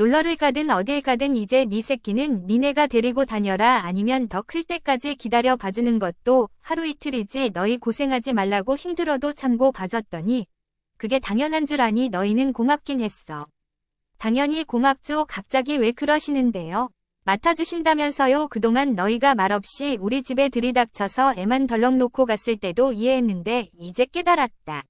놀러를 가든 어딜 가든 이제 네 새끼는 니네가 데리고 다녀라 아니면 더 클 때까지 기다려 봐주는 것도 하루 이틀이지 너희 고생하지 말라고 힘들어도 참고 봐줬더니 그게 당연한 줄 아니 너희는 고맙긴 했어. 당연히 고맙죠. 갑자기 왜 그러시는데요? 맡아주신다면서요. 그동안 너희가 말없이 우리 집에 들이닥쳐서 애만 덜렁 놓고 갔을 때도 이해했는데 이제 깨달았다.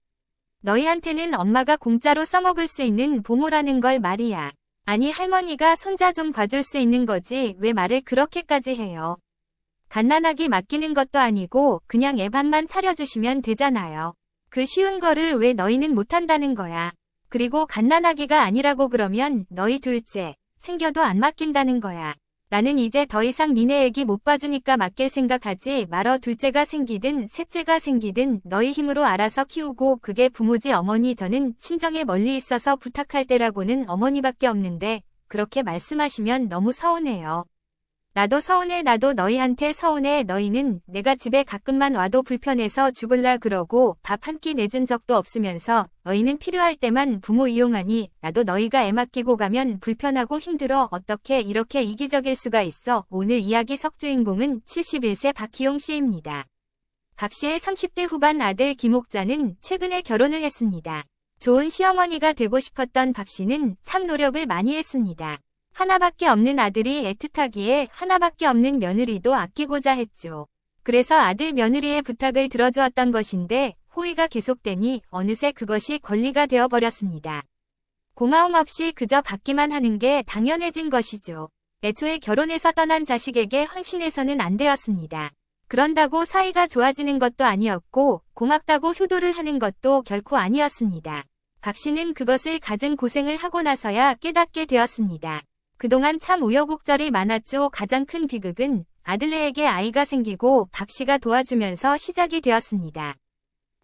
너희한테는 엄마가 공짜로 써먹을 수 있는 보모라는 걸 말이야. 아니 할머니가 손자 좀 봐줄 수 있는 거지 왜 말을 그렇게까지 해요. 갓난아기 맡기는 것도 아니고 그냥 애 밥만 차려주시면 되잖아요. 그 쉬운 거를 왜 너희는 못한다는 거야. 그리고 갓난아기가 아니라고 그러면 너희 둘째 생겨도 안 맡긴다는 거야. 나는 이제 더 이상 니네 애기 못 봐주니까 맡길 생각하지 말어. 둘째가 생기든 셋째가 생기든 너희 힘으로 알아서 키우고 그게 부모지 어머니. 저는 친정에 멀리 있어서 부탁할 때라고는 어머니밖에 없는데 그렇게 말씀하시면 너무 서운해요. 나도 서운해. 나도 너희한테 서운해. 너희는 내가 집에 가끔만 와도 불편해서 죽을라 그러고 밥 한 끼 내준 적도 없으면서 너희는 필요할 때만 부모 이용하니 나도 너희가 애 맡기고 가면 불편하고 힘들어. 어떻게 이렇게 이기적일 수가 있어. 오늘 이야기 석주인공은 71세 박희용 씨입니다. 박 씨의 30대 후반 아들 김옥자는 최근에 결혼을 했습니다. 좋은 시어머니가 되고 싶었던 박 씨는 참 노력을 많이 했습니다. 하나밖에 없는 아들이 애틋하기에 하나밖에 없는 며느리도 아끼고자 했죠. 그래서 아들 며느리의 부탁을 들어주었던 것인데 호의가 계속되니 어느새 그것이 권리가 되어버렸습니다. 고마움 없이 그저 받기만 하는 게 당연해진 것이죠. 애초에 결혼해서 떠난 자식에게 헌신해서는 안 되었습니다. 그런다고 사이가 좋아지는 것도 아니었고 고맙다고 효도를 하는 것도 결코 아니었습니다. 박 씨는 그것을 갖은 고생을 하고 나서야 깨닫게 되었습니다. 그동안 참 우여곡절이 많았죠. 가장 큰 비극은 아들네에게 아이가 생기고 박 씨가 도와주면서 시작이 되었습니다.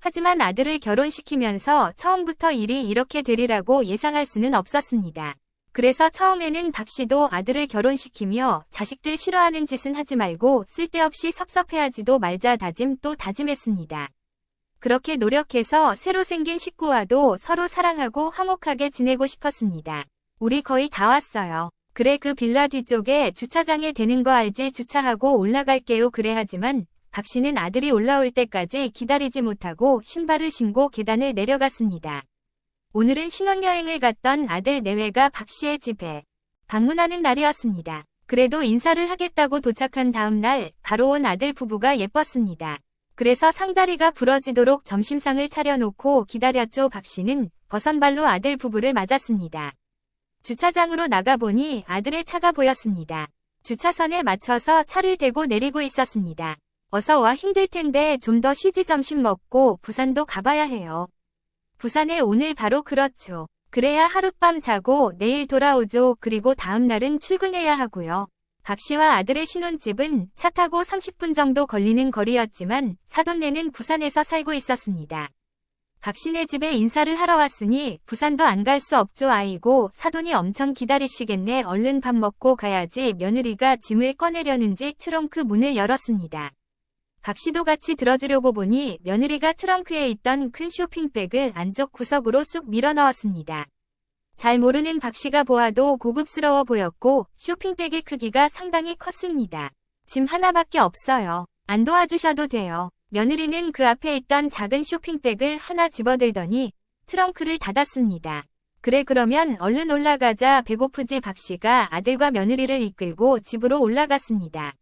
하지만 아들을 결혼시키면서 처음부터 일이 이렇게 되리라고 예상할 수는 없었습니다. 그래서 처음에는 박 씨도 아들을 결혼시키며 자식들 싫어하는 짓은 하지 말고 쓸데없이 섭섭해하지도 말자 다짐 또 다짐했습니다. 그렇게 노력해서 새로 생긴 식구와도 서로 사랑하고 화목하게 지내고 싶었습니다. 우리 거의 다 왔어요. 그래 그 빌라 뒤쪽에 주차장에 대는 거 알지? 주차하고 올라갈게요. 그래 하지만 박 씨는 아들이 올라올 때까지 기다리지 못하고 신발을 신고 계단을 내려갔습니다. 오늘은 신혼여행을 갔던 아들 내외가 박 씨의 집에 방문하는 날이었습니다. 그래도 인사를 하겠다고 도착한 다음 날 바로 온 아들 부부가 예뻤습니다. 그래서 상다리가 부러지도록 점심상을 차려놓고 기다렸죠. 박 씨는 버선발로 아들 부부를 맞았습니다. 주차장으로 나가보니 아들의 차가 보였습니다. 주차선에 맞춰서 차를 대고 내리고 있었습니다. 어서 와. 힘들 텐데 좀 더 쉬지. 점심 먹고 부산도 가봐야 해요. 부산에 오늘 바로 그렇죠. 그래야 하룻밤 자고 내일 돌아오죠. 그리고 다음 날은 출근해야 하고요. 박 씨와 아들의 신혼집은 차 타고 30분 정도 걸리는 거리였지만 사돈네는 부산에서 살고 있었습니다. 박 씨네 집에 인사를 하러 왔으니 부산도 안 갈 수 없죠. 아이고 사돈이 엄청 기다리시겠네. 얼른 밥 먹고 가야지. 며느리가 짐을 꺼내려는지 트렁크 문을 열었습니다. 박 씨도 같이 들어주려고 보니 며느리가 트렁크에 있던 큰 쇼핑백을 안쪽 구석으로 쑥 밀어 넣었습니다. 잘 모르는 박 씨가 보아도 고급스러워 보였고 쇼핑백의 크기가 상당히 컸습니다. 짐 하나밖에 없어요. 안 도와주셔도 돼요. 며느리는 그 앞에 있던 작은 쇼핑백을 하나 집어들더니 트렁크를 닫았습니다. 그래 그러면 얼른 올라가자. 배고프지? 박 씨가 아들과 며느리를 이끌고 집으로 올라갔습니다.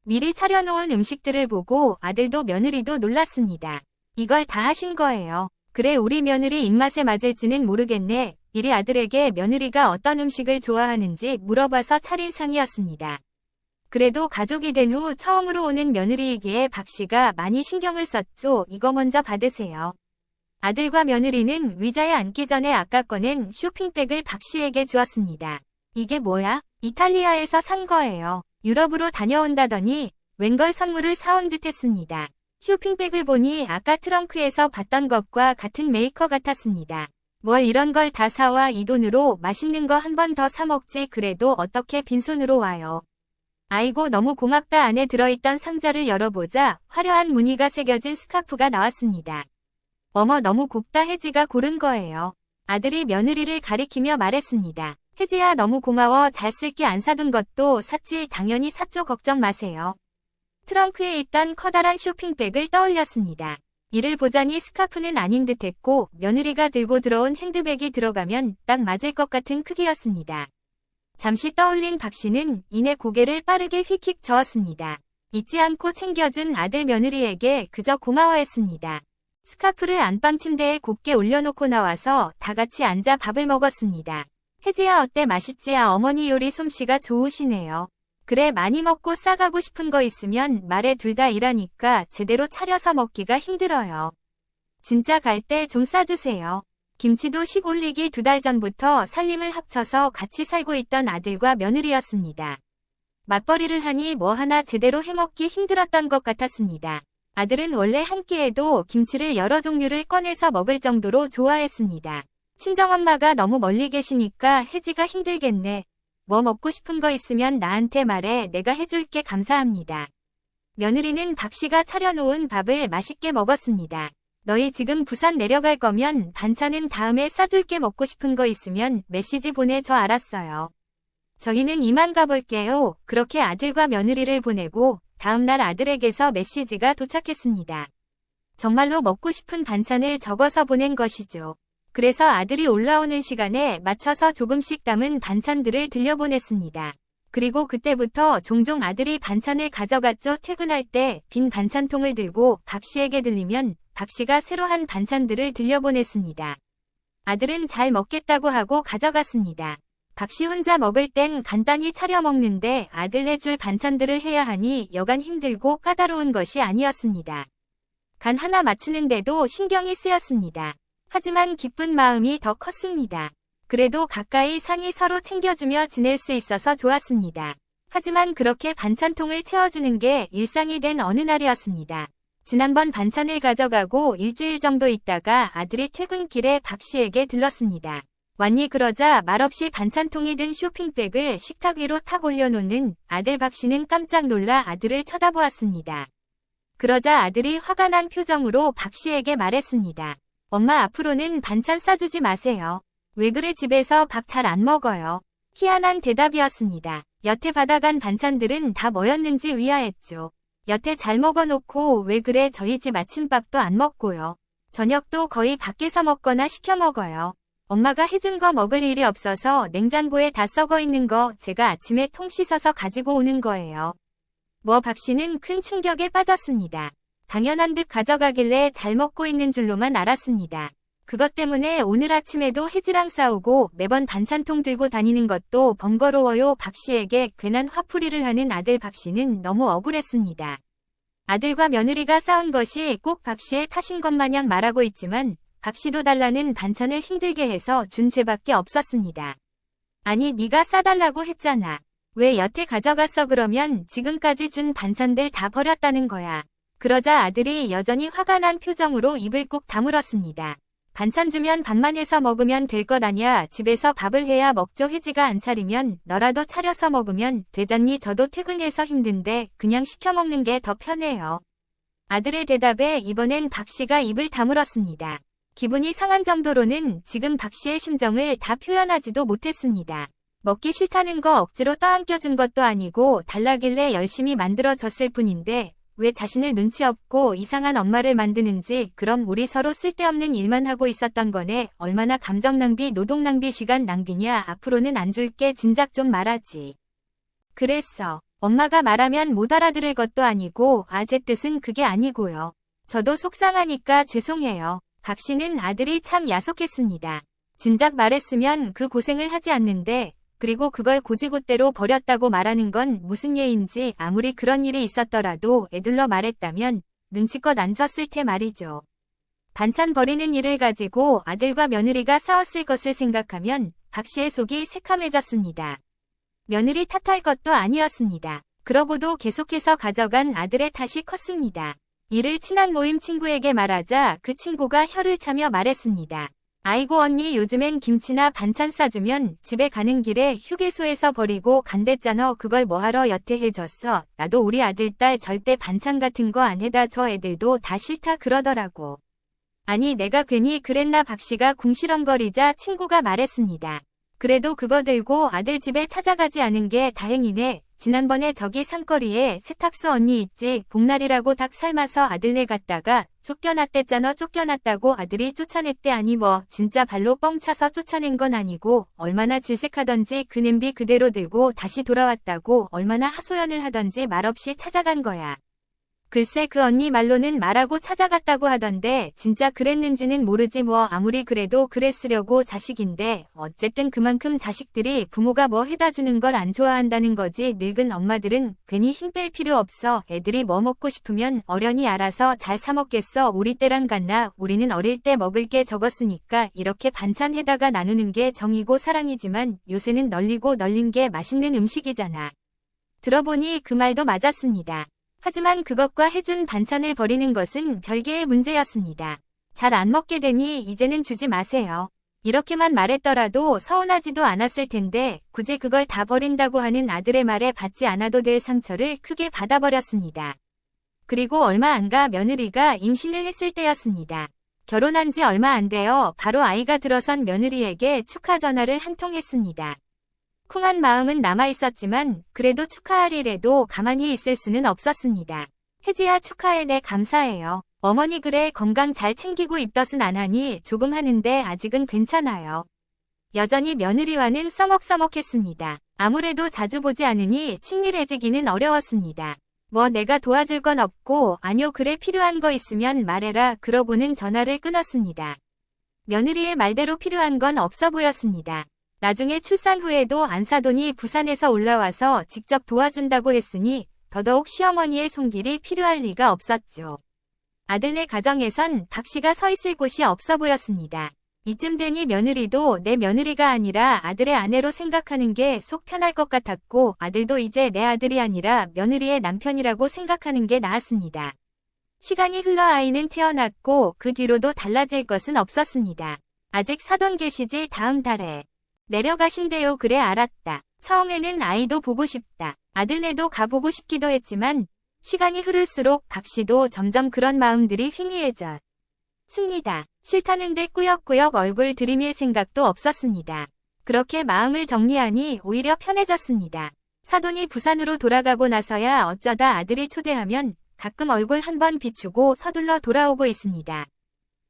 미리 차려놓은 음식들을 보고 아들도 며느리도 놀랐습니다. 이걸 다 하신 거예요. 그래 우리 며느리 입맛에 맞을지는 모르겠네. 미리 아들에게 며느리가 어떤 음식을 좋아하는지 물어봐서 차린 상이었습니다. 그래도 가족이 된 후 처음으로 오는 며느리이기에 박 씨가 많이 신경을 썼죠. 이거 먼저 받으세요. 아들과 며느리는 의자에 앉기 전에 아까 꺼낸 쇼핑백을 박 씨에게 주었습니다. 이게 뭐야? 이탈리아에서 산 거예요. 유럽으로 다녀온다더니 웬걸 선물을 사온 듯 했습니다. 쇼핑백을 보니 아까 트렁크에서 봤던 것과 같은 메이커 같았습니다. 뭘 이런 걸 다 사와. 이 돈으로 맛있는 거 한 번 더 사 먹지. 그래도 어떻게 빈손으로 와요. 아이고 너무 고맙다. 안에 들어있던 상자를 열어보자 화려한 무늬가 새겨진 스카프가 나왔습니다. 어머 너무 곱다. 혜지가 고른 거예요. 아들이 며느리를 가리키며 말했습니다. 혜지야 너무 고마워. 잘 쓸게. 안 사둔 것도 샀지. 당연히 샀죠. 걱정 마세요. 트렁크에 있던 커다란 쇼핑백을 떠올렸습니다. 이를 보자니 스카프는 아닌 듯했고 며느리가 들고 들어온 핸드백이 들어가면 딱 맞을 것 같은 크기였습니다. 잠시 떠올린 박 씨는 이내 고개를 빠르게 휙휙 저었습니다. 잊지 않고 챙겨준 아들 며느리에게 그저 고마워했습니다. 스카프를 안방 침대에 곱게 올려놓고 나와서 다 같이 앉아 밥을 먹었습니다. 혜지야 어때? 맛있지? 어머니 요리 솜씨가 좋으시네요. 그래 많이 먹고 싸가고 싶은 거 있으면 말해. 둘 다 일하니까 제대로 차려서 먹기가 힘들어요. 진짜 갈 때 좀 싸주세요. 김치도 식 올리기 2달 전부터 살림을 합쳐서 같이 살고 있던 아들과 며느리였습니다. 맞벌이를 하니 뭐 하나 제대로 해먹기 힘들었던 것 같았습니다. 아들은 원래 한 끼에도 김치를 여러 종류를 꺼내서 먹을 정도로 좋아했습니다. 친정엄마가 너무 멀리 계시니까 혜지가 힘들겠네. 뭐 먹고 싶은 거 있으면 나한테 말해. 내가 해줄게. 감사합니다. 며느리는 박 씨가 차려놓은 밥을 맛있게 먹었습니다. 너희 지금 부산 내려갈 거면 반찬은 다음에 싸줄게. 먹고 싶은 거 있으면 메시지 보내줘. 알았어요. 저희는 이만 가볼게요. 그렇게 아들과 며느리를 보내고 다음날 아들에게서 메시지가 도착했습니다. 정말로 먹고 싶은 반찬을 적어서 보낸 것이죠. 그래서 아들이 올라오는 시간에 맞춰서 조금씩 담은 반찬들을 들려보냈습니다. 그리고 그때부터 종종 아들이 반찬을 가져갔죠. 퇴근할 때 빈 반찬통을 들고 박 씨에게 들리면 박 씨가 새로 한 반찬들을 들려보냈습니다. 아들은 잘 먹겠다고 하고 가져갔습니다. 박 씨 혼자 먹을 땐 간단히 차려 먹는데 아들 내줄 반찬들을 해야 하니 여간 힘들고 까다로운 것이 아니었습니다. 간 하나 맞추는데도 신경이 쓰였습니다. 하지만 기쁜 마음이 더 컸습니다. 그래도 가까이 상이 서로 챙겨주며 지낼 수 있어서 좋았습니다. 하지만 그렇게 반찬통을 채워주는 게 일상이 된 어느 날이었습니다. 지난번 반찬을 가져가고 일주일 정도 있다가 아들이 퇴근길에 박 씨에게 들렀습니다. 왔니? 그러자 말없이 반찬통이 든 쇼핑백을 식탁 위로 탁 올려놓는 아들 박 씨는 깜짝 놀라 아들을 쳐다보았습니다. 그러자 아들이 화가 난 표정으로 박 씨에게 말했습니다. 엄마 앞으로는 반찬 싸주지 마세요. 왜 그래? 집에서 밥 잘 안 먹어요. 희한한 대답이었습니다. 여태 받아간 반찬들은 다 뭐였는지 의아했죠. 여태 잘 먹어놓고 왜 그래? 저희 집 아침밥도 안 먹고요. 저녁도 거의 밖에서 먹거나 시켜 먹어요. 엄마가 해준 거 먹을 일이 없어서 냉장고에 다 썩어 있는 거 제가 아침에 통 씻어서 가지고 오는 거예요. 박 씨는 큰 충격에 빠졌습니다. 당연한 듯 가져가길래 잘 먹고 있는 줄로만 알았습니다. 그것 때문에 오늘 아침에도 혜지랑 싸우고 매번 반찬통 들고 다니는 것도 번거로워요. 박 씨에게 괜한 화풀이를 하는 아들 박 씨는 너무 억울했습니다. 아들과 며느리가 싸운 것이 꼭 박 씨의 탓인 것 마냥 말하고 있지만 박 씨도 달라는 반찬을 힘들게 해서 준 죄밖에 없었습니다. 아니 네가 싸달라고 했잖아. 왜 여태 가져갔어? 그러면 지금까지 준 반찬들 다 버렸다는 거야. 그러자 아들이 여전히 화가 난 표정으로 입을 꾹 다물었습니다. 반찬 주면 밥만 해서 먹으면 될 것 아냐. 집에서 밥을 해야 먹죠. 혜지가 안 차리면 너라도 차려서 먹으면 되잖니. 저도 퇴근해서 힘든데 그냥 시켜 먹는 게 더 편해요. 아들의 대답에 이번엔 박 씨가 입을 다물었습니다. 기분이 상한 정도로는 지금 박 씨의 심정을 다 표현하지도 못했습니다. 먹기 싫다는 거 억지로 떠안겨준 것도 아니고 달라길래 열심히 만들어줬을 뿐인데 왜 자신을 눈치 없고 이상한 엄마를 만드는지. 그럼 우리 서로 쓸데없는 일만 하고 있었던 거네. 얼마나 감정 낭비, 노동 낭비, 시간 낭비냐. 앞으로는 안 줄게. 진작 좀 말하지. 그랬어. 엄마가 말하면 못 알아들을 것도 아니고 제 뜻은 그게 아니고요. 저도 속상하니까 죄송해요. 박 씨는 아들이 참 야속했습니다. 진작 말했으면 그 고생을 하지 않는데 그리고 그걸 고지고대로 버렸다고 말하는 건 무슨 예인지. 아무리 그런 일이 있었더라도 애들러 말했다면 눈치껏 안 줬을 테 말이죠. 반찬 버리는 일을 가지고 아들과 며느리가 싸웠을 것을 생각하면 박 씨의 속이 새카매졌습니다. 며느리 탓할 것도 아니었습니다. 그러고도 계속해서 가져간 아들의 탓이 컸습니다. 이를 친한 모임 친구에게 말하자 그 친구가 혀를 차며 말했습니다. 아이고 언니 요즘엔 김치나 반찬 싸주면 집에 가는 길에 휴게소에서 버리고 간댔잖아. 그걸 뭐하러 여태 해줬어. 나도 우리 아들 딸 절대 반찬 같은 거 안 해다 줘. 애들도 다 싫다 그러더라고. 아니 내가 괜히 그랬나. 박 씨가 궁시렁거리자 친구가 말했습니다. 그래도 그거 들고 아들 집에 찾아가지 않은 게 다행이네. 지난번에 저기 산거리에 세탁소 언니 있지. 복날이라고 닭 삶아서 아들네 갔다가 쫓겨났댔잖아. 쫓겨났다고 아들이 쫓아냈대. 아니 뭐 진짜 발로 뻥 차서 쫓아낸 건 아니고 얼마나 질색하던지 그 냄비 그대로 들고 다시 돌아왔다고 얼마나 하소연을 하던지 말없이 찾아간 거야. 글쎄 그 언니 말로는 말하고 찾아갔다고 하던데 진짜 그랬는지는 모르지. 뭐 아무리 그래도 그랬으려고 자식인데 어쨌든 그만큼 자식들이 부모가 뭐 해다 주는 걸 안 좋아한다는 거지. 늙은 엄마들은 괜히 힘 뺄 필요 없어. 애들이 뭐 먹고 싶으면 어련히 알아서 잘 사 먹겠어. 우리 때랑 같나? 우리는 어릴 때 먹을 게 적었으니까 이렇게 반찬 해다가 나누는 게 정이고 사랑이지만 요새는 널리고 널린 게 맛있는 음식이잖아. 들어보니 그 말도 맞았습니다. 하지만 그것과 해준 반찬을 버리는 것은 별개의 문제였습니다. 잘 안 먹게 되니 이제는 주지 마세요. 이렇게만 말했더라도 서운하지도 않았을 텐데 굳이 그걸 다 버린다고 하는 아들의 말에 받지 않아도 될 상처를 크게 받아버렸습니다. 그리고 얼마 안 가 며느리가 임신을 했을 때였습니다. 결혼한 지 얼마 안 되어 바로 아이가 들어선 며느리에게 축하 전화를 한 통 했습니다. 쿵한 마음은 남아있었지만 그래도 축하하리래도 가만히 있을 수는 없었습니다. 혜지야 축하해. 네 감사해요. 어머니 그래 건강 잘 챙기고 입덧은 안 하니 조금 하는데 아직은 괜찮아요. 여전히 며느리와는 써먹써먹했습니다. 아무래도 자주 보지 않으니 친밀해지기는 어려웠습니다. 뭐 내가 도와줄 건 없고 아니요 그래 필요한 거 있으면 말해라 그러고는 전화를 끊었습니다. 며느리의 말대로 필요한 건 없어 보였습니다. 나중에 출산 후에도 안사돈이 부산에서 올라와서 직접 도와준다고 했으니 더더욱 시어머니의 손길이 필요할 리가 없었죠. 아들네 가정에선 박씨가 서 있을 곳이 없어 보였습니다. 이쯤 되니 며느리도 내 며느리가 아니라 아들의 아내로 생각하는 게 속 편할 것 같았고 아들도 이제 내 아들이 아니라 며느리의 남편이라고 생각하는 게 나았습니다. 시간이 흘러 아이는 태어났고 그 뒤로도 달라질 것은 없었습니다. 아직 사돈 계시지? 다음 달에 내려가신대요. 그래 알았다. 처음에는 아이도 보고 싶다. 아들네도 가보고 싶기도 했지만 시간이 흐를수록 박씨도 점점 그런 마음들이 희미해져 습니다. 싫다는데 꾸역꾸역 얼굴 들이밀 생각도 없었습니다. 그렇게 마음을 정리하니 오히려 편해졌습니다. 사돈이 부산으로 돌아가고 나서야 어쩌다 아들이 초대하면 가끔 얼굴 한번 비추고 서둘러 돌아오고 있습니다.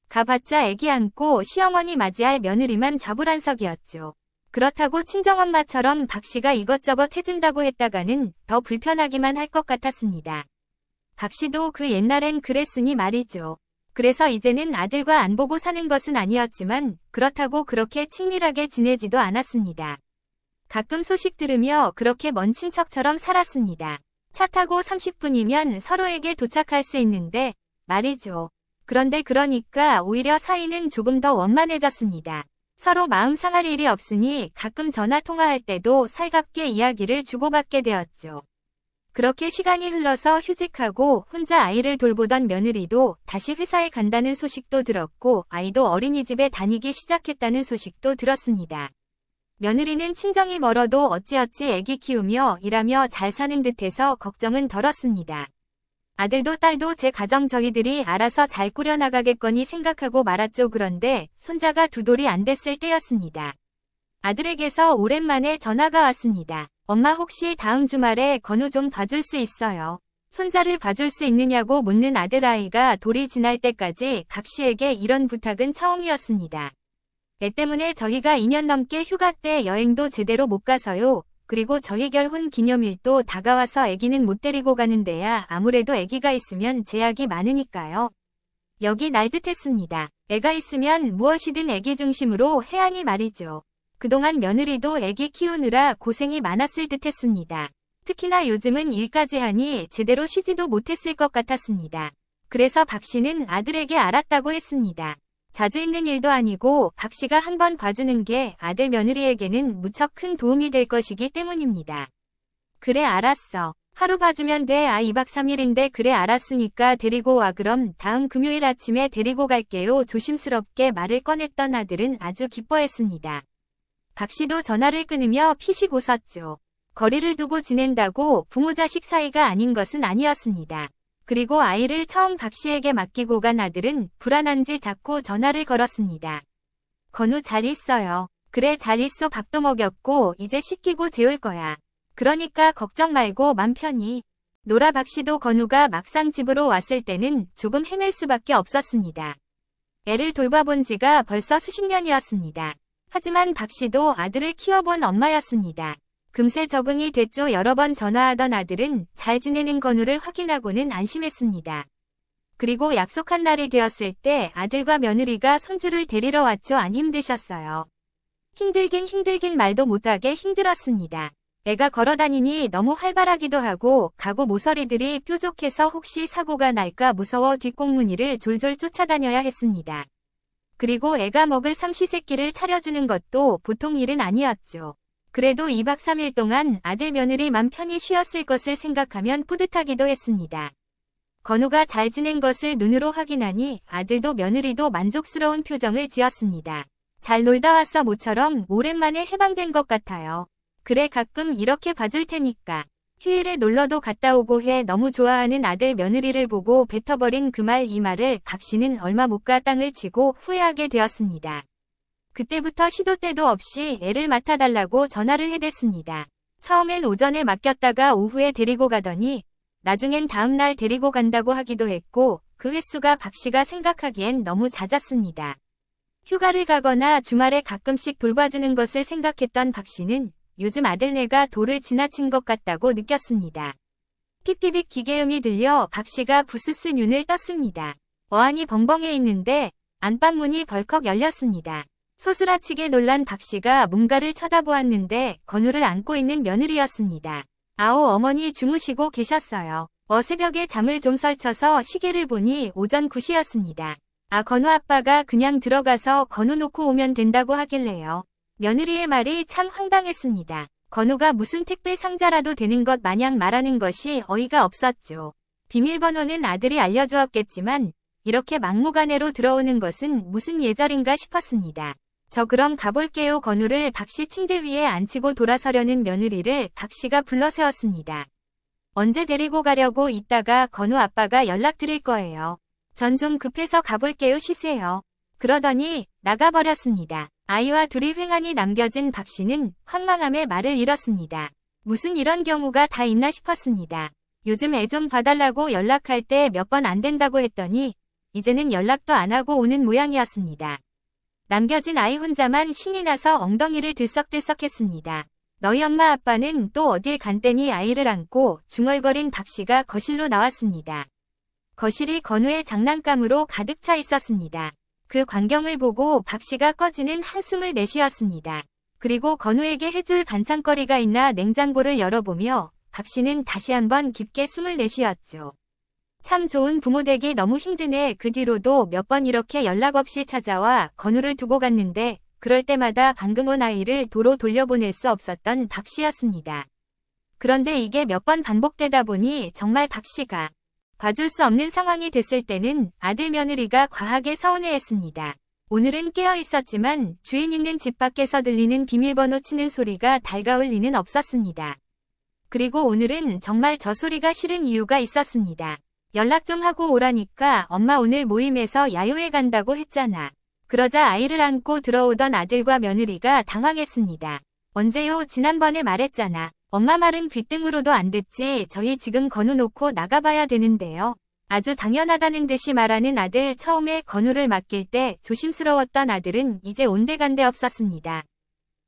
가봤자 애기 안고 시어머니 맞이할 며느리만 좌불안석이었죠. 그렇다고 친정엄마처럼 박씨가 이것저것 해준다고 했다가는 더 불편하기만 할 것 같았습니다. 박씨도 그 옛날엔 그랬으니 말이죠. 그래서 이제는 아들과 안 보고 사는 것은 아니었지만 그렇다고 그렇게 친밀하게 지내지도 않았습니다. 가끔 소식 들으며 그렇게 먼 친척처럼 살았습니다. 차 타고 30분이면 서로에게 도착할 수 있는데 말이죠. 그런데 그러니까 오히려 사이는 조금 더 원만해졌습니다. 서로 마음 상할 일이 없으니 가끔 전화 통화할 때도 살갑게 이야기를 주고받게 되었죠. 그렇게 시간이 흘러서 휴직하고 혼자 아이를 돌보던 며느리도 다시 회사에 간다는 소식도 들었고 아이도 어린이집에 다니기 시작했다는 소식도 들었습니다. 며느리는 친정이 멀어도 어찌어찌 애기 키우며 일하며 잘 사는 듯해서 걱정은 덜었습니다. 아들도 딸도 제 가정 저희들이 알아서 잘 꾸려나가겠거니 생각하고 말았죠. 그런데 손자가 두 돌이 안 됐을 때였습니다. 아들에게서 오랜만에 전화가 왔습니다. 엄마 혹시 다음 주말에 건우 좀 봐줄 수 있어요? 손자를 봐줄 수 있느냐고 묻는 아들아이가 돌이 지날 때까지 박씨에게 이런 부탁은 처음이었습니다. 애 때문에 저희가 2년 넘게 휴가 때 여행도 제대로 못 가서요. 그리고 저희 결혼 기념일도 다가와서 아기는 못 데리고 가는데야 아무래도 아기가 있으면 제약이 많으니까요. 여기 날듯했습니다. 애가 있으면 무엇이든 아기 중심으로 해야 하니 말이죠. 그동안 며느리도 아기 키우느라 고생이 많았을 듯했습니다. 특히나 요즘은 일까지 하니 제대로 쉬지도 못했을 것 같았습니다. 그래서 박씨는 아들에게 알았다고 했습니다. 자주 있는 일도 아니고 박씨가 한번 봐주는 게 아들 며느리에게는 무척 큰 도움이 될 것이기 때문입니다. 그래 알았어. 하루 봐주면 돼. 2박 3일인데 그래 알았으니까 데리고 와. 그럼 다음 금요일 아침에 데리고 갈게요. 조심스럽게 말을 꺼냈던 아들은 아주 기뻐했습니다. 박씨도 전화를 끊으며 피식 웃었죠. 거리를 두고 지낸다고 부모 자식 사이가 아닌 것은 아니었습니다. 그리고 아이를 처음 박씨에게 맡기고 간 아들은 불안한지 자꾸 전화를 걸었습니다. 건우 잘 있어요. 그래 잘 있어 밥도 먹였고 이제 씻기고 재울 거야. 그러니까 걱정 말고 맘 편히 놀아. 박씨도 건우가 막상 집으로 왔을 때는 조금 헤맬 수밖에 없었습니다. 애를 돌봐본 지가 벌써 수십 년이었습니다. 하지만 박씨도 아들을 키워본 엄마였습니다. 금세 적응이 됐죠. 여러 번 전화하던 아들은 잘 지내는 건우를 확인하고는 안심했습니다. 그리고 약속한 날이 되었을 때 아들과 며느리가 손주를 데리러 왔죠. 안 힘드셨어요? 힘들긴 말도 못하게 힘들었습니다. 애가 걸어다니니 너무 활발하기도 하고 가구 모서리들이 뾰족해서 혹시 사고가 날까 무서워 뒷공무니를 졸졸 쫓아다녀야 했습니다. 그리고 애가 먹을 삼시세끼를 차려주는 것도 보통 일은 아니었죠. 그래도 2박 3일 동안 아들 며느리 맘 편히 쉬었을 것을 생각하면 뿌듯하기도 했습니다. 건우가 잘 지낸 것을 눈으로 확인하니 아들도 며느리도 만족스러운 표정을 지었습니다. 잘 놀다 왔어. 모처럼 오랜만에 해방된 것 같아요. 그래 가끔 이렇게 봐줄 테니까. 휴일에 놀러도 갔다 오고 해. 너무 좋아하는 아들 며느리를 보고 뱉어버린 그 말 이 말을 박씨는 얼마 못 가 땅을 치고 후회하게 되었습니다. 그때부터 시도 때도 없이 애를 맡아달라고 전화를 해댔습니다. 처음엔 오전에 맡겼다가 오후에 데리고 가더니 나중엔 다음날 데리고 간다고 하기도 했고 그 횟수가 박씨가 생각하기엔 너무 잦았습니다. 휴가를 가거나 주말에 가끔씩 돌봐주는 것을 생각했던 박씨는 요즘 아들네가 도를 지나친 것 같다고 느꼈습니다. 픽픽픽 기계음이 들려 박씨가 부스스 눈을 떴습니다. 어안이 벙벙해 있는데 안방문이 벌컥 열렸습니다. 소스라치게 놀란 박씨가 뭔가를 쳐다보았는데 건우를 안고 있는 며느리였습니다. 아오 어머니 주무시고 계셨어요. 새벽에 잠을 좀 설쳐서 시계를 보니 오전 9시였습니다. 건우 아빠가 그냥 들어가서 건우 놓고 오면 된다고 하길래요. 며느리의 말이 참 황당했습니다. 건우가 무슨 택배 상자라도 되는 것 마냥 말하는 것이 어이가 없었죠. 비밀번호는 아들이 알려주었겠지만 이렇게 막무가내로 들어오는 것은 무슨 예절인가 싶었습니다. 저 그럼 가볼게요. 건우를 박씨 침대 위에 앉히고 돌아서려는 며느리를 박씨가 불러세웠습니다. 언제 데리고 가려고? 이따가 건우 아빠가 연락드릴 거예요. 전 좀 급해서 가볼게요. 쉬세요. 그러더니 나가버렸습니다. 아이와 둘이 횡하니 남겨진 박씨는 황망함에 말을 잃었습니다. 무슨 이런 경우가 다 있나 싶었습니다. 요즘 애 좀 봐달라고 연락할 때 몇 번 안 된다고 했더니 이제는 연락도 안 하고 오는 모양이었습니다. 남겨진 아이 혼자만 신이 나서 엉덩이를 들썩들썩했습니다. 너희 엄마 아빠는 또 어딜 간대니? 아이를 안고 중얼거린 박씨가 거실로 나왔습니다. 거실이 건우의 장난감으로 가득 차 있었습니다. 그 광경을 보고 박씨가 꺼지는 한숨을 내쉬었습니다. 그리고 건우에게 해줄 반찬거리가 있나 냉장고를 열어보며 박씨는 다시 한번 깊게 숨을 내쉬었죠. 참 좋은 부모 되기 너무 힘드네. 그 뒤로도 몇 번 이렇게 연락 없이 찾아와 건우를 두고 갔는데 그럴 때마다 방금 온 아이를 도로 돌려보낼 수 없었던 박씨였습니다. 그런데 이게 몇 번 반복되다 보니 정말 박씨가 봐줄 수 없는 상황이 됐을 때는 아들 며느리가 과하게 서운해했습니다. 오늘은 깨어 있었지만 주인 있는 집 밖에서 들리는 비밀번호 치는 소리가 달가울 리는 없었습니다. 그리고 오늘은 정말 저 소리가 싫은 이유가 있었습니다. 연락 좀 하고 오라니까 엄마 오늘 모임에서 야유회 간다고 했잖아. 그러자 아이를 안고 들어오던 아들과 며느리가 당황했습니다. 언제요? 지난번에 말했잖아. 엄마 말은 귓등으로도 안 듣지. 저희 지금 건우 놓고 나가봐야 되는데요. 아주 당연하다는 듯이 말하는 아들. 처음에 건우를 맡길 때 조심스러웠던 아들은 이제 온데간데 없었습니다.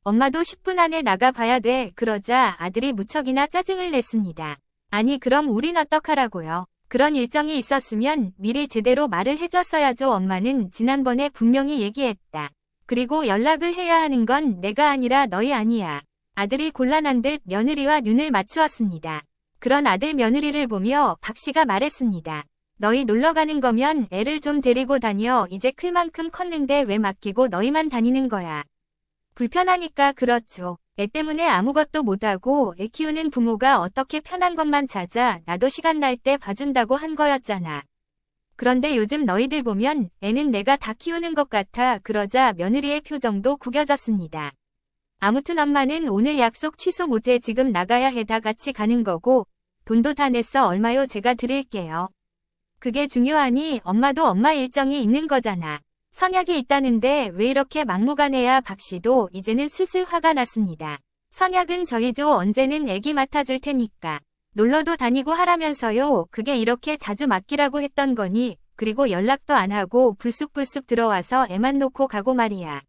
엄마도 10분 안에 나가봐야 돼. 그러자 아들이 무척이나 짜증을 냈습니다. 아니 그럼 우린 어떡하라고요? 그런 일정이 있었으면 미리 제대로 말을 해줬어야죠. 엄마는 지난번에 분명히 얘기했다. 그리고 연락을 해야 하는 건 내가 아니라 너희 아니야. 아들이 곤란한 듯 며느리와 눈을 맞추었습니다. 그런 아들 며느리를 보며 박씨가 말했습니다. 너희 놀러 가는 거면 애를 좀 데리고 다녀. 이제 클 만큼 컸는데 왜 맡기고 너희만 다니는 거야. 불편하니까 그렇죠. 애 때문에 아무것도 못하고 애 키우는 부모가 어떻게 편한 것만 찾아 나도 시간 날 때 봐준다고 한 거였잖아. 그런데 요즘 너희들 보면 애는 내가 다 키우는 것 같아. 그러자 며느리의 표정도 구겨졌습니다. 아무튼 엄마는 오늘 약속 취소 못해. 지금 나가야 해. 다 같이 가는 거고 돈도 다 냈어. 얼마요? 제가 드릴게요. 그게 중요하니? 엄마도 엄마 일정이 있는 거잖아. 선약이 있다는데 왜 이렇게 막무가내야. 박씨도 이제는 슬슬 화가 났습니다. 선약은 저희죠. 언제는 애기 맡아줄 테니까. 놀러도 다니고 하라면서요. 그게 이렇게 자주 맡기라고 했던 거니. 그리고 연락도 안 하고 불쑥불쑥 들어와서 애만 놓고 가고 말이야.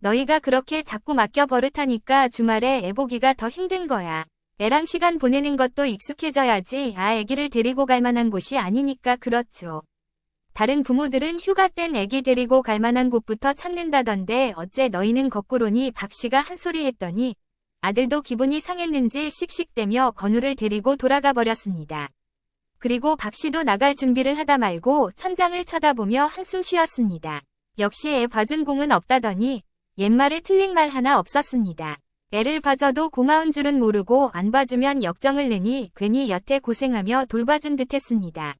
너희가 그렇게 자꾸 맡겨 버릇하니까 주말에 애 보기가 더 힘든 거야. 애랑 시간 보내는 것도 익숙해져야지. 애기를 데리고 갈 만한 곳이 아니니까. 그렇죠. 다른 부모들은 휴가 땐 애기 데리고 갈 만한 곳부터 찾는다던데 어째 너희는 거꾸로니. 박씨가 한 소리 했더니 아들도 기분이 상했는지 씩씩대며 건우를 데리고 돌아가 버렸습니다. 그리고 박씨도 나갈 준비를 하다 말고 천장을 쳐다보며 한숨 쉬었습니다. 역시 애 봐준 공은 없다더니 옛말에 틀린 말 하나 없었습니다. 애를 봐줘도 고마운 줄은 모르고 안 봐주면 역정을 내니 괜히 여태 고생하며 돌봐준 듯 했습니다.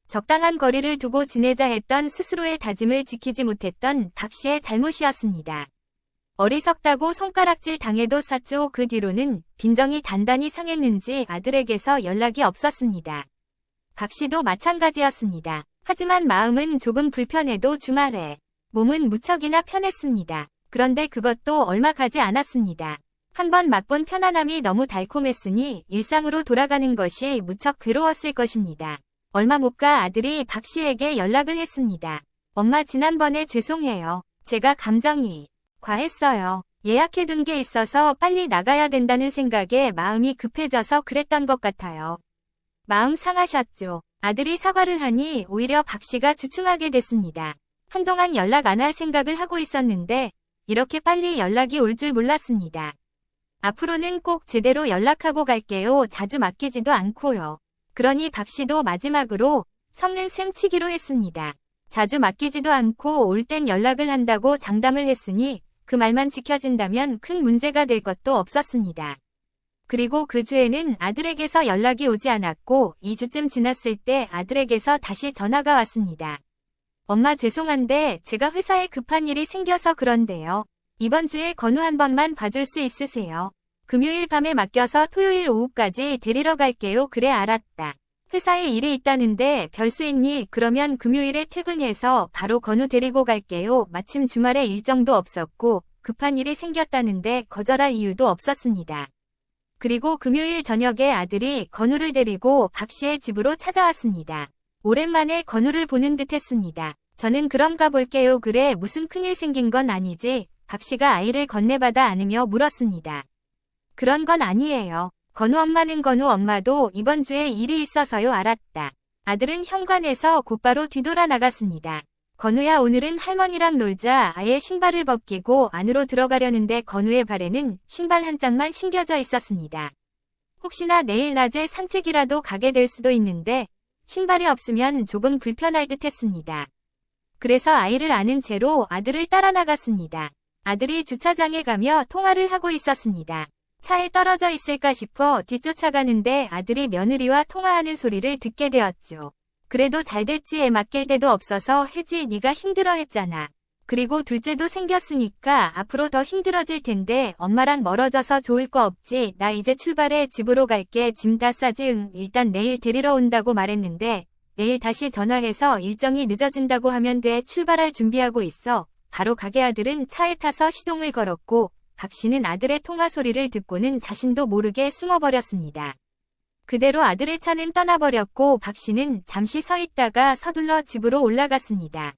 적당한 거리를 두고 지내자 했던 스스로의 다짐을 지키지 못했던 박씨의 잘못이었습니다. 어리석다고 손가락질 당해도 샀죠. 그 뒤로는 빈정이 단단히 상했는지 아들에게서 연락이 없었습니다. 박씨도 마찬가지였습니다. 하지만 마음은 조금 불편해도 주말에 몸은 무척이나 편했습니다. 그런데 그것도 얼마 가지 않았습니다. 한번 맛본 편안함이 너무 달콤했으니 일상으로 돌아가는 것이 무척 괴로웠을 것입니다. 얼마 못 가 아들이 박씨에게 연락을 했습니다. 엄마, 지난번에 죄송해요. 제가 감정이 과했어요. 예약해둔 게 있어서 빨리 나가야 된다는 생각에 마음이 급해져서 그랬던 것 같아요. 마음 상하셨죠. 아들이 사과를 하니 오히려 박씨가 주춤하게 됐습니다. 한동안 연락 안 할 생각을 하고 있었는데 이렇게 빨리 연락이 올 줄 몰랐습니다. 앞으로는 꼭 제대로 연락하고 갈게요. 자주 맡기지도 않고요. 그러니 박씨도 마지막으로 섞는 셈 치기로 했습니다. 자주 맡기지도 않고 올 땐 연락을 한다고 장담을 했으니 그 말만 지켜진다면 큰 문제가 될 것도 없었습니다. 그리고 그 주에는 아들에게서 연락이 오지 않았고 2주쯤 지났을 때 아들에게서 다시 전화가 왔습니다. 엄마, 죄송한데 제가 회사에 급한 일이 생겨서 그런데요. 이번 주에 건우 한 번만 봐줄 수 있으세요? 금요일 밤에 맡겨서 토요일 오후까지 데리러 갈게요. 그래, 알았다. 회사에 일이 있다는데 별수 있니? 그러면 금요일에 퇴근해서 바로 건우 데리고 갈게요. 마침 주말에 일정도 없었고 급한 일이 생겼다는데 거절할 이유도 없었습니다. 그리고 금요일 저녁에 아들이 건우를 데리고 박씨의 집으로 찾아왔습니다. 오랜만에 건우를 보는 듯 했습니다. 저는 그럼 가볼게요. 그래, 무슨 큰일 생긴 건 아니지? 박씨가 아이를 건네받아 안으며 물었습니다. 그런 건 아니에요. 건우 엄마는 건우 엄마도 이번 주에 일이 있어서요. 알았다. 아들은 현관에서 곧바로 뒤돌아 나갔습니다. 건우야, 오늘은 할머니랑 놀자. 아예 신발을 벗기고 안으로 들어가려는데 건우의 발에는 신발 한 짝만 신겨져 있었습니다. 혹시나 내일 낮에 산책이라도 가게 될 수도 있는데 신발이 없으면 조금 불편할 듯 했습니다. 그래서 아이를 안은 채로 아들을 따라 나갔습니다. 아들이 주차장에 가며 통화를 하고 있었습니다. 차에 떨어져 있을까 싶어 뒤쫓아가는데 아들이 며느리와 통화하는 소리를 듣게 되었죠. 그래도 잘됐지. 애 맡길 데도 없어서 혜지, 네가 힘들어 했잖아. 그리고 둘째도 생겼으니까 앞으로 더 힘들어질 텐데 엄마랑 멀어져서 좋을 거 없지. 나 이제 출발해. 집으로 갈게. 짐 다 싸지? 응. 일단 내일 데리러 온다고 말했는데 내일 다시 전화해서 일정이 늦어진다고 하면 돼. 출발할 준비하고 있어. 바로 가게. 아들은 차에 타서 시동을 걸었고 박씨는 아들의 통화 소리를 듣고는 자신도 모르게 숨어버렸습니다. 그대로 아들의 차는 떠나버렸고 박씨는 잠시 서 있다가 서둘러 집으로 올라갔습니다.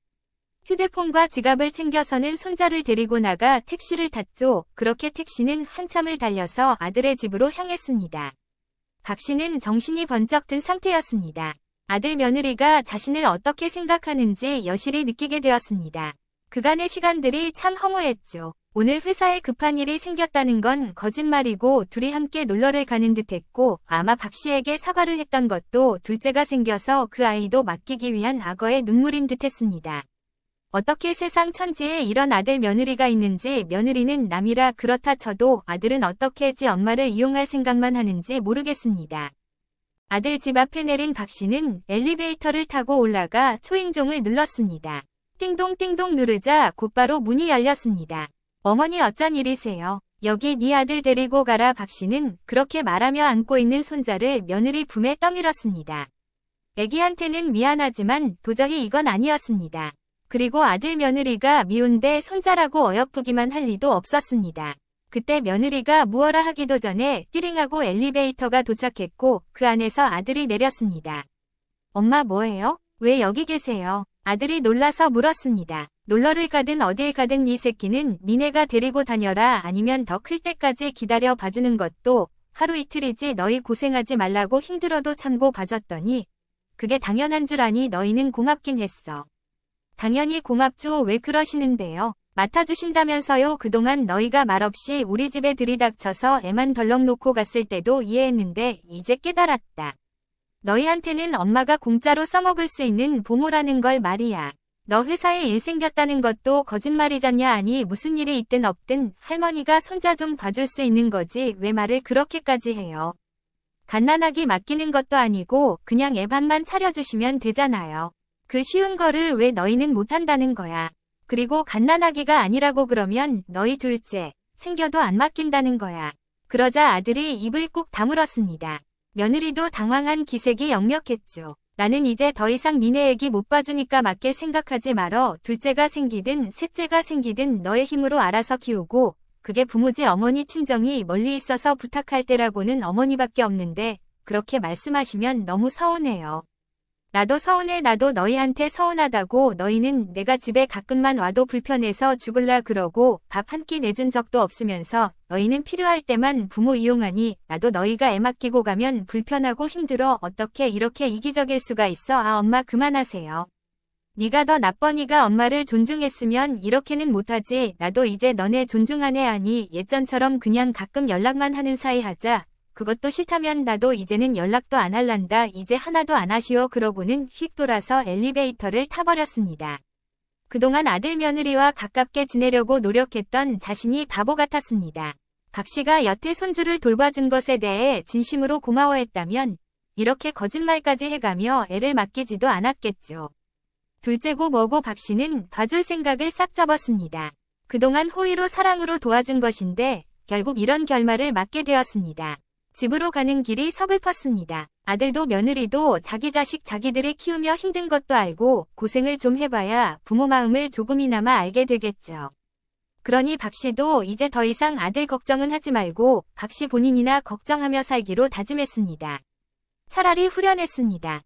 휴대폰과 지갑을 챙겨서는 손자를 데리고 나가 택시를 탔죠. 그렇게 택시는 한참을 달려서 아들의 집으로 향했습니다. 박씨는 정신이 번쩍 든 상태였습니다. 아들 며느리가 자신을 어떻게 생각하는지 여실히 느끼게 되었습니다. 그간의 시간들이 참 허무했죠. 오늘 회사에 급한 일이 생겼다는 건 거짓말이고 둘이 함께 놀러를 가는 듯했고 아마 박씨에게 사과를 했던 것도 둘째가 생겨서 그 아이도 맡기기 위한 악어의 눈물인 듯했습니다. 어떻게 세상 천지에 이런 아들 며느리가 있는지, 며느리는 남이라 그렇다 쳐도 아들은 어떻게 지 엄마를 이용할 생각만 하는지 모르겠습니다. 아들 집 앞에 내린 박씨는 엘리베이터를 타고 올라가 초인종을 눌렀습니다. 띵동띵동 누르자 곧바로 문이 열렸습니다. 어머니, 어쩐 일이세요? 여기 네 아들 데리고 가라. 박씨는 그렇게 말하며 안고 있는 손자를 며느리 품에 떠밀었습니다. 애기한테는 미안하지만 도저히 이건 아니었습니다. 그리고 아들 며느리가 미운데 손자라고 어여쁘기만 할 리도 없었습니다. 그때 며느리가 무어라 하기도 전에 띠링하고 엘리베이터가 도착했고 그 안에서 아들이 내렸습니다. 엄마 뭐해요? 왜 여기 계세요? 아들이 놀라서 물었습니다. 놀러를 가든 어딜 가든 이 새끼는 니네가 데리고 다녀라 아니면 더 클 때까지 기다려 봐주는 것도 하루 이틀이지 너희 고생하지 말라고 힘들어도 참고 봐줬더니 그게 당연한 줄 아니 너희는 고맙긴 했어. 당연히 고맙죠. 왜 그러시는데요? 맡아주신다면서요. 그동안 너희가 말없이 우리 집에 들이닥쳐서 애만 덜렁 놓고 갔을 때도 이해했는데 이제 깨달았다. 너희한테는 엄마가 공짜로 써먹을 수 있는 보모라는 걸 말이야. 너 회사에 일 생겼다는 것도 거짓말이잖냐. 아니 무슨 일이 있든 없든 할머니가 손자 좀 봐줄 수 있는 거지 왜 말을 그렇게까지 해요. 갓난아기 맡기는 것도 아니고 그냥 애 밥만 차려주시면 되잖아요. 그 쉬운 거를 왜 너희는 못한다는 거야. 그리고 갓난아기가 아니라고 그러면 너희 둘째 생겨도 안 맡긴다는 거야. 그러자 아들이 입을 꾹 다물었습니다. 며느리도 당황한 기색이 역력했죠. 나는 이제 더 이상 니네 애기 못 봐주니까 맡길 생각하지 말어. 둘째가 생기든 셋째가 생기든 너의 힘으로 알아서 키우고 그게 부모지 어머니 친정이 멀리 있어서 부탁할 때라고는 어머니밖에 없는데 그렇게 말씀하시면 너무 서운해요. 나도 서운해. 나도 너희한테 서운하다고. 너희는 내가 집에 가끔만 와도 불편해서 죽을라 그러고 밥 한 끼 내준 적도 없으면서 너희는 필요할 때만 부모 이용하니 나도 너희가 애 맡기고 가면 불편하고 힘들어. 어떻게 이렇게 이기적일 수가 있어. 아 엄마 그만하세요. 네가 더 나빠. 네가 엄마를 존중했으면 이렇게는 못하지. 나도 이제 너네 존중하네. 아니 예전처럼 그냥 가끔 연락만 하는 사이 하자. 그것도 싫다면 나도 이제는 연락도 안 할란다. 이제 하나도 안 하시오. 그러고는 휙 돌아서 엘리베이터를 타버렸습니다. 그동안 아들 며느리와 가깝게 지내려고 노력했던 자신이 바보 같았습니다. 박 씨가 여태 손주를 돌봐준 것에 대해 진심으로 고마워했다면 이렇게 거짓말까지 해가며 애를 맡기지도 않았겠죠. 둘째고 뭐고 박 씨는 봐줄 생각을 싹 접었습니다. 그동안 호의로 사랑으로 도와준 것인데 결국 이런 결말을 맞게 되었습니다. 집으로 가는 길이 서글펐습니다. 아들도 며느리도 자기 자식 자기들이 키우며 힘든 것도 알고 고생을 좀 해봐야 부모 마음을 조금이나마 알게 되겠죠. 그러니 박 씨도 이제 더 이상 아들 걱정은 하지 말고 박 씨 본인이나 걱정하며 살기로 다짐했습니다. 차라리 후련했습니다.